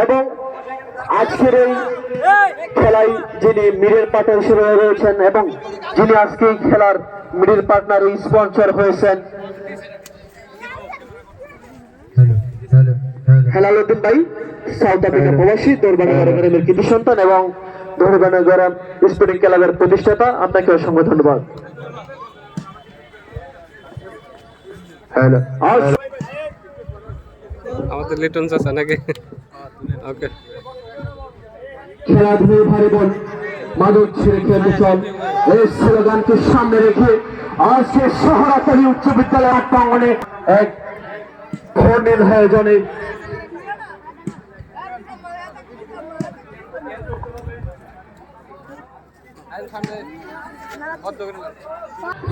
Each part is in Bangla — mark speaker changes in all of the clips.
Speaker 1: এবং আজকের এই খেলায় যিনি মিডল পার্টনার হিসেবে রয়েছেন এবং যিনি আজকে এই খেলার মিডল পার্টনার স্পন্সর হয়েছেন হেলালুদ্দিন ভাই, সাউথ আফ্রিকা প্রবাসী, দৌড়বানাগরের কৃতি সন্তান এবং দৌড়বানাগর স্পোর্টিং ক্লাবের প্রতিষ্ঠাতা। আপনাকে অসংখ্য ধন্যবাদ।
Speaker 2: আমাদের লিটন চাচা নাকি? ওকে,
Speaker 1: খেলাধুলো ভারী বল মাদক ছেড়ে খেলতে চল, এই স্লোগানকে সামনে রেখে আজকে শহরাতলী উচ্চ বিদ্যালয় প্রাঙ্গণে এক ঘূর্ণির আয়োজনে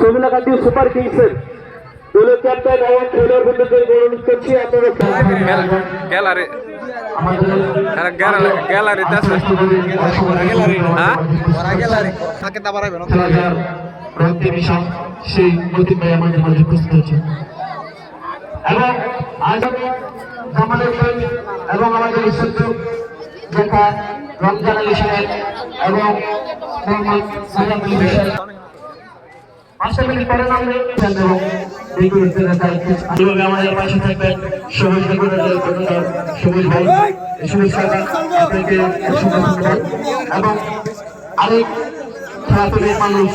Speaker 1: সমিলাকান্দি সুপার কিংসের দলীয় ক্যাপ্টেন এবং খেলোয়াড় বন্ধুদের অনুরোধ করছি আপনারা
Speaker 2: গ্যালারি গ্যালারিতে আছে।
Speaker 1: সেই প্রতিমা আমাদের মাঝে উপস্থিত হচ্ছে এবং আগামী এবং আমাদের দেখা রমজান আলী সাহেব এবং আমাদের পাশে থাকবেন সবুজ ভাই, সবুজ আপনাকে এবং আরেক খেলাধুলের মানুষ